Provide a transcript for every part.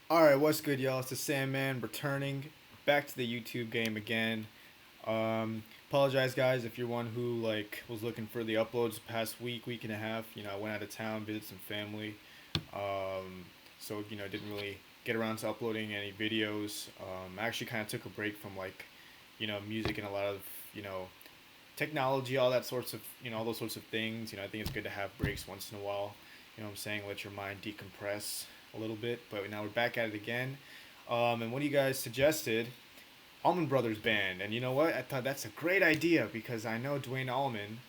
Alright, what's good, y'all? It's the Sandman returning back to the YouTube game again. Apologize, guys, if you're one who was looking for the uploads the past week and a half. I went out of town, visited some family, so didn't really get around to uploading any videos. I actually kind of took a break from music and a lot of technology, all that sorts of all those sorts of things. I think it's good to have breaks once in a while. What I'm saying, let your mind decompress a little bit. But now we're back at it again. And one of you guys suggested Allman Brothers band, and you know what? I thought that's a great idea because I know Dwayne Allman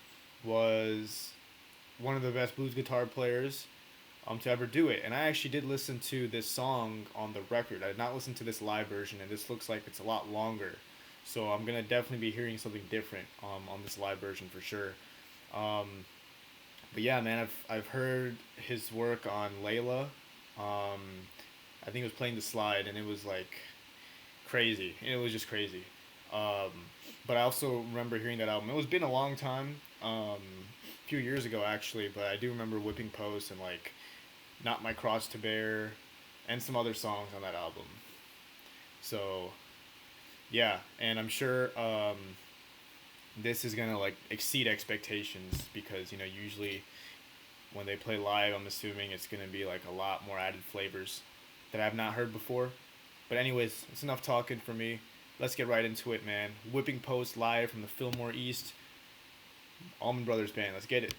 was one of the best blues guitar players to ever do it. And I actually did listen to this song on the record. I did not listen to this live version, and this looks like it's a lot longer. So I'm gonna definitely be hearing something different on this live version for sure. But yeah, man, I've heard his work on Layla. I think it was playing the slide, and it was like crazy. It was just crazy. But I also remember hearing that album. It was been a long time, a few years ago actually, but I do remember Whipping Post and Not My Cross to Bear, and some other songs on that album. So yeah, and I'm sure this is gonna exceed expectations because usually when they play live, I'm assuming it's gonna be a lot more added flavors that I've not heard before. But anyways, it's enough talking for me. Let's get right into it, man. Whipping Post live from the Fillmore East Allman Brothers band. Let's get it.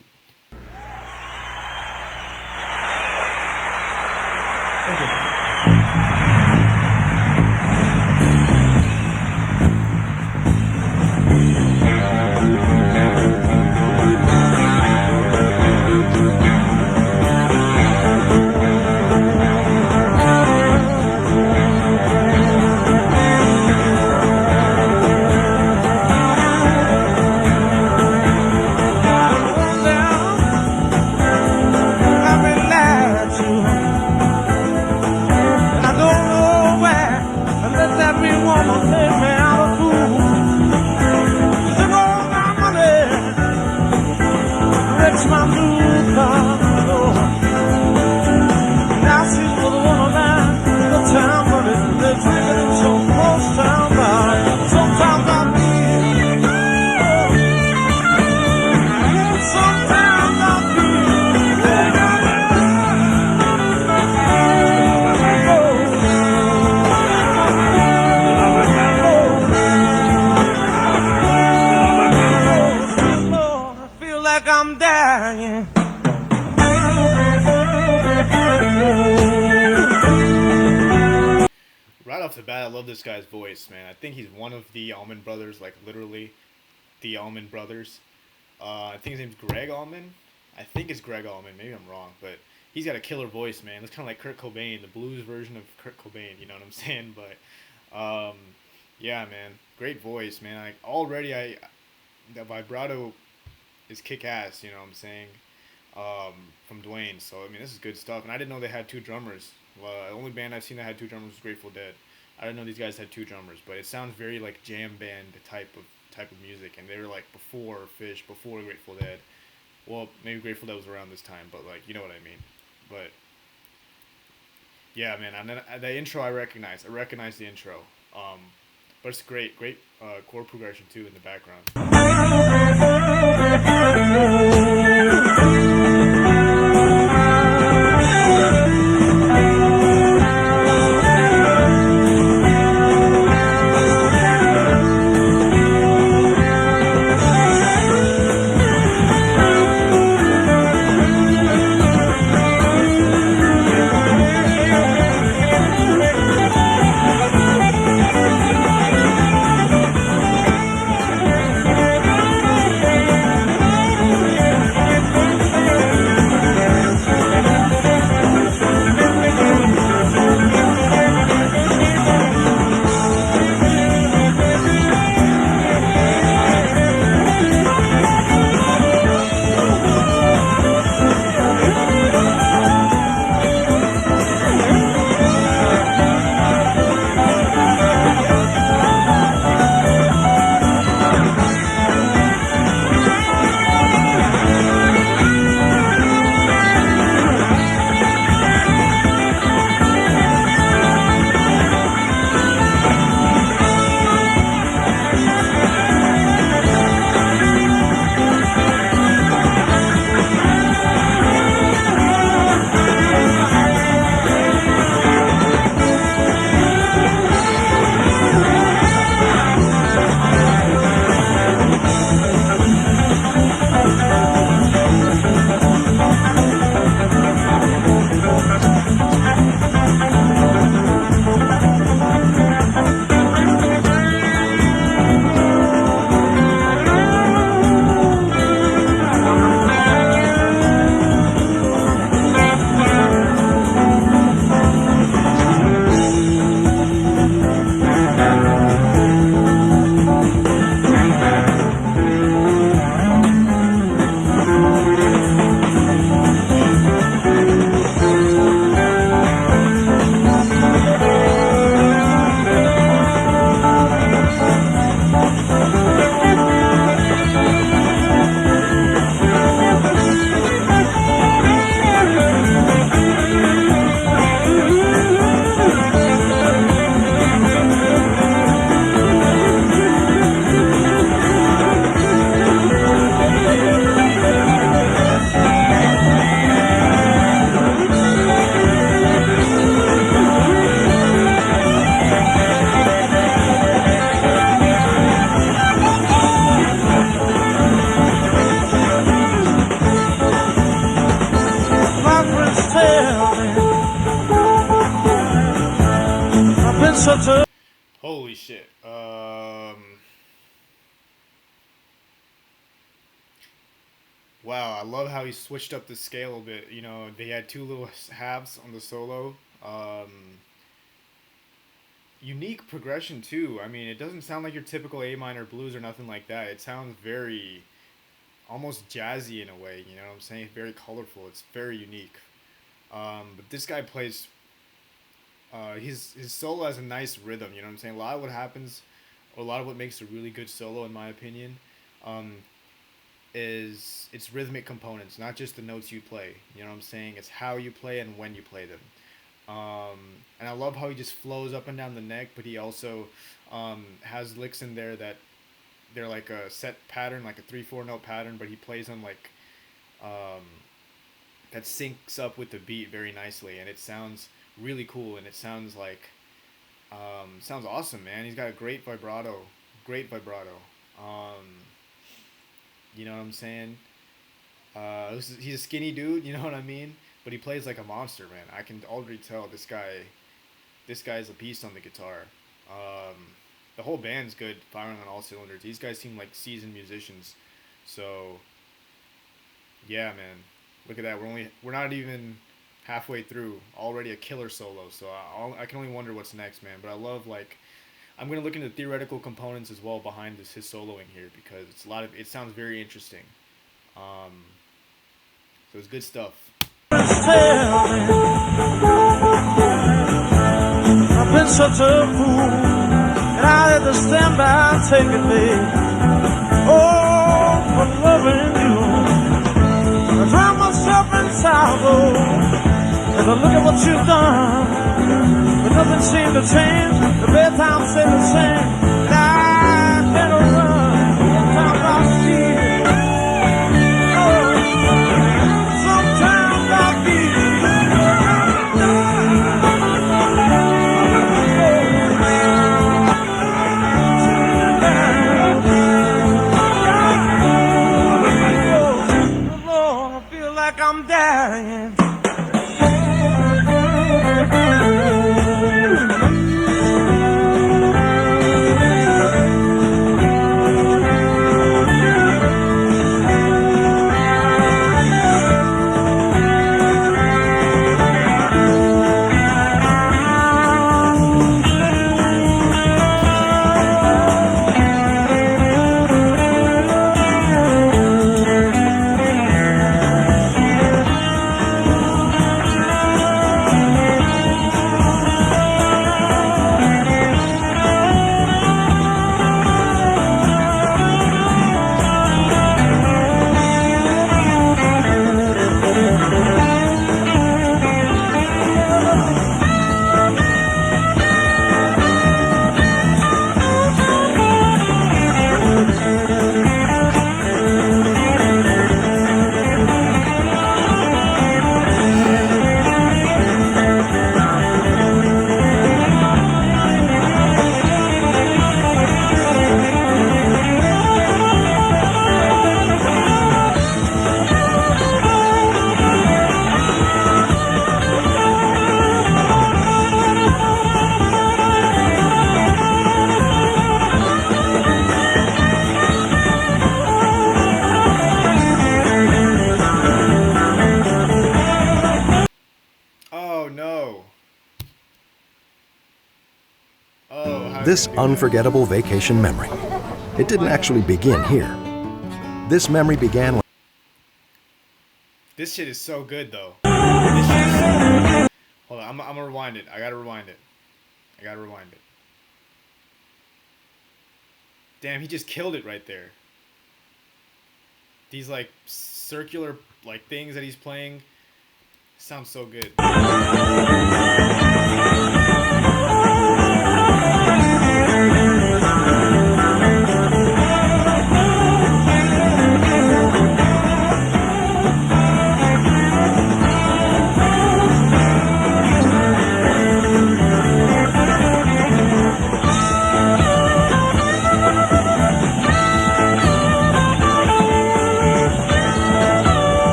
Right off the bat, I love this guy's voice, man. I think he's one of the Allman Brothers, literally the Allman Brothers. I think his name's Greg Allman. I think it's Greg Allman. Maybe I'm wrong, but he's got a killer voice, man. It's kind of like Kurt Cobain, the blues version of Kurt Cobain. You know what I'm saying? But yeah, man, great voice, man. The vibrato is kick ass. You know what I'm saying? From Dwayne. So I mean, this is good stuff. And I didn't know they had two drummers. The only band I've seen that had two drummers was Grateful Dead. I didn't know these guys had two drummers, but it sounds very jam band type of music. And they were before Fish, before Grateful Dead. Well, maybe Grateful Dead was around this time, but you know what I mean. But yeah, man. And then the intro I recognize. I recognize the intro. But it's great chord progression too in the background. Holy shit. Wow, I love how he switched up the scale a bit. You know, they had two little halves on the solo. Unique progression too. I mean, it doesn't sound like your typical A minor blues or nothing like that. It sounds very almost jazzy in a way. You know what I'm saying? Very colorful. It's very unique. But this guy plays. His solo has a nice rhythm. You know what I'm saying? A lot of what happens, or a lot of what makes a really good solo, in my opinion, um, is its rhythmic components, not just the notes you play. You know what I'm saying? It's how you play and when you play them. And I love how he just flows up and down the neck, but he also has licks in there that they're like a set pattern, like a 3/4 note pattern, but he plays them like um, that syncs up with the beat very nicely, and it sounds really cool, and it sounds like sounds awesome, man. He's got a great vibrato. Um, you know what I'm saying? He's a skinny dude, you know what I mean? But he plays like a monster, man. I can already tell this guy's a beast on the guitar. Um, the whole band's good, firing on all cylinders. These guys seem like seasoned musicians. So, yeah, man. Look at that. We're not even halfway through. Already a killer solo. So I can only wonder what's next, man. But I love I'm gonna look into the theoretical components as well behind his soloing here, because it sounds very interesting. So it's good stuff. I've been such a fool, and I had to stand by and take it, babe. Oh, for loving you. I drown myself in sorrow as I look at what you've done. But nothing seemed to change. The bedtime stayed the same. And I can't run. Sometimes I see it. Oh, sometimes I feel it. Lord, I feel like I'm dying. this unforgettable vacation memory. It didn't actually begin here. This memory began when... This shit is so good, though. This shit is so good. Hold on, I'm gonna rewind it. I gotta rewind it. Damn, he just killed it right there. These, like, circular, like, things that he's playing sounds so good.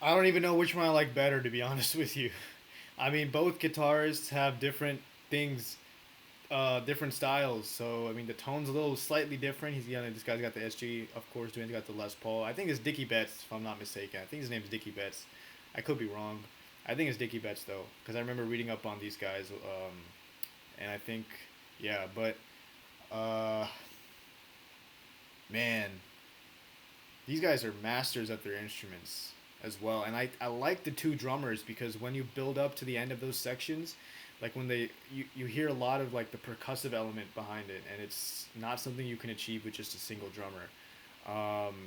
I don't even know which one I like better, to be honest with you. I mean, both guitarists have different things, different styles. So, I mean, the tone's a little slightly different. This guy's got the SG, of course. Dwayne's got the Les Paul. I think it's Dickie Betts, if I'm not mistaken. I think his name's Dickie Betts. I could be wrong. I think it's Dickie Betts, though, because I remember reading up on these guys. And I think, yeah, but, man, these guys are masters at their instruments as well. And I like the two drummers, because when you build up to the end of those sections, like when you hear a lot of like the percussive element behind it, and it's not something you can achieve with just a single drummer.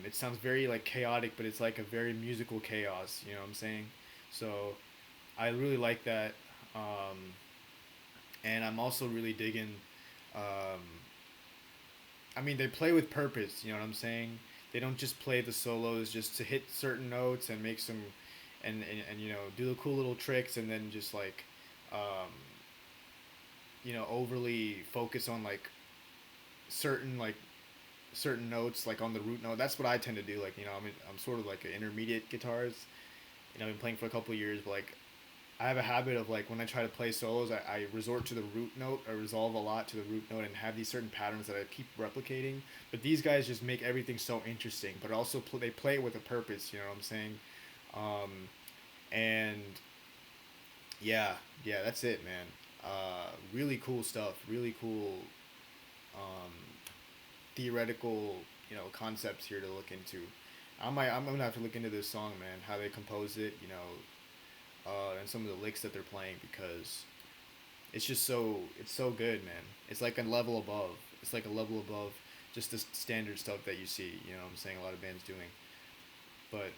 It sounds very like chaotic, but it's like a very musical chaos, you know what I'm saying? So I really like that. And I'm also really digging, I mean, they play with purpose, you know what I'm saying? They don't just play the solos just to hit certain notes and make some, and you know, do the cool little tricks, and then just like, you know, overly focus on like certain notes, like on the root note. That's what I tend to do. Like, you know, I'm sort of like an intermediate guitarist. You know, I've been playing for a couple of years, but like, I have a habit of like when I try to play solos, I resort to the root note. I resolve a lot to the root note and have these certain patterns that I keep replicating. But these guys just make everything so interesting, but also they play it with a purpose. You know what I'm saying? And yeah, that's it, man. Really cool stuff. Really cool theoretical, you know, concepts here to look into. I'm gonna have to look into this song, man. How they composed it, you know. And some of the licks that they're playing, because it's so good, man. It's like a level above. It's like a level above just the standard stuff that you see, you know what I'm saying, a lot of bands doing. But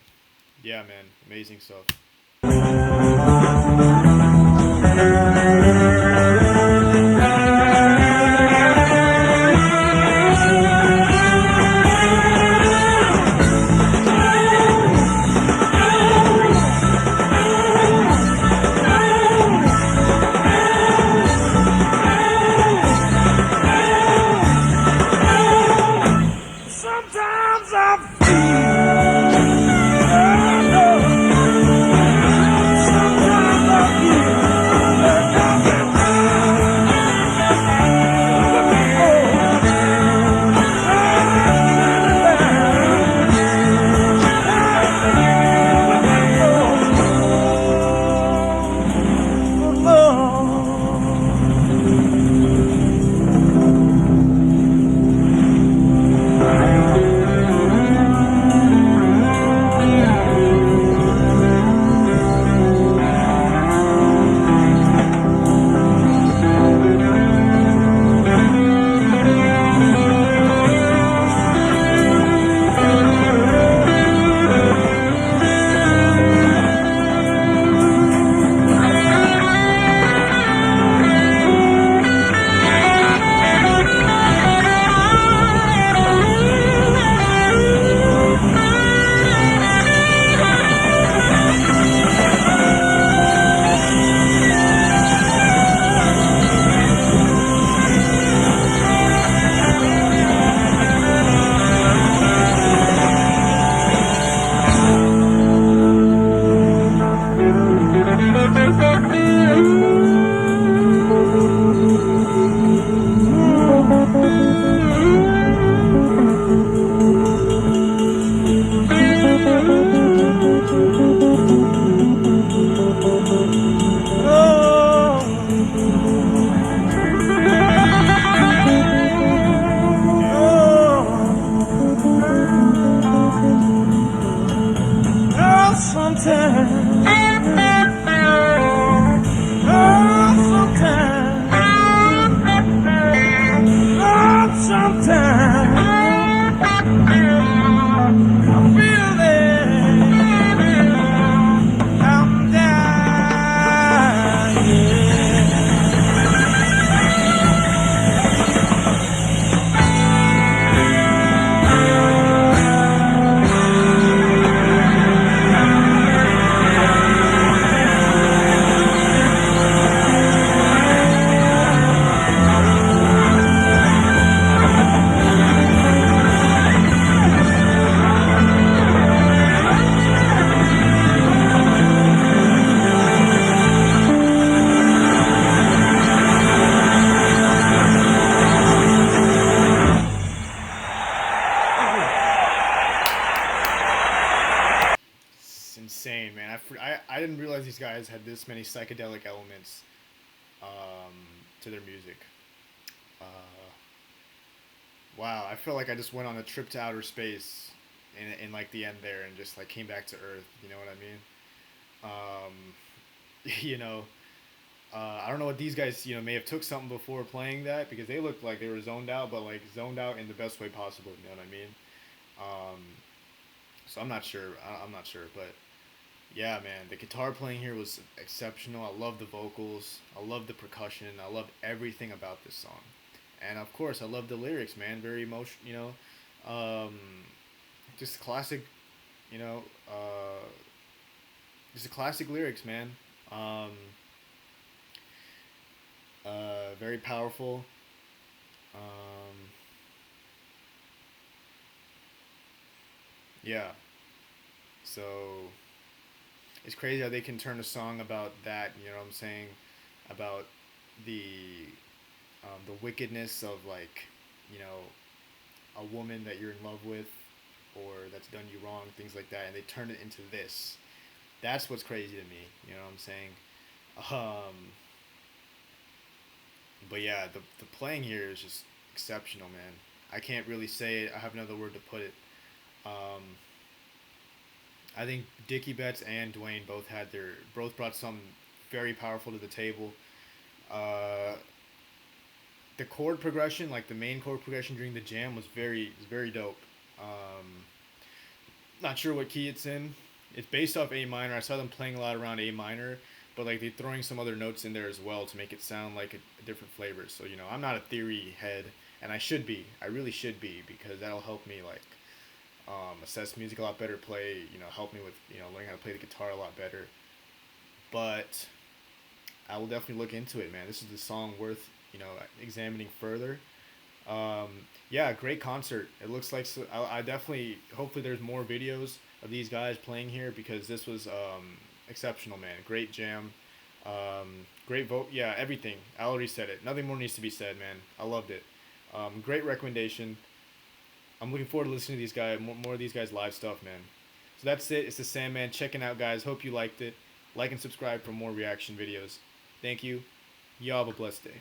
yeah, man, amazing stuff. I didn't realize these guys had this many psychedelic elements um, to their music. Uh, wow, I feel like I just went on a trip to outer space in like the end there and just like came back to Earth. You know what I mean? You know, I don't know what these guys may have took something before playing that because they looked like they were zoned out, but like zoned out in the best way possible. You know what I mean? Um, so I'm not sure. I'm not sure, but yeah, man, the guitar playing here was exceptional. I love the vocals. I love the percussion. I loved everything about this song, and of course, I love the lyrics, man. Very emotional. Just classic. You know, just a classic lyrics, man. Um, very powerful. Um, yeah. So it's crazy how they can turn a song about that. You know what I'm saying? About the the wickedness of like, you know, a woman that you're in love with, or that's done you wrong, things like that, and they turn it into this. That's what's crazy to me. You know what I'm saying? Um, but yeah, the playing here is just exceptional, man. I can't really say it. I have another word to put it. Um, I think Dickie Betts and Dwayne both brought something very powerful to the table. Uh, the chord progression, like the main chord progression during the jam, was very dope. Um, Not sure what key it's in. It's based off A minor. I saw them playing a lot around A minor, but like they're throwing some other notes in there as well to make it sound like a different flavor. So I'm not a theory head, and I should be. I really should be because that'll help me like assess music a lot better, play, help me with learning how to play the guitar a lot better. But I will definitely look into it, man. This is the song worth examining further. Um, yeah, great concert. It looks like I definitely hopefully there's more videos of these guys playing here because this was exceptional, man. Great jam, great vote. Yeah, everything. I already said it. Nothing more needs to be said, man. I loved it. Great recommendation. I'm looking forward to listening to these guys more of these guys live stuff, man. So that's it. It's the Sandman checking out, guys. Hope you liked it. Like and subscribe for more reaction videos. Thank you. Y'all have a blessed day.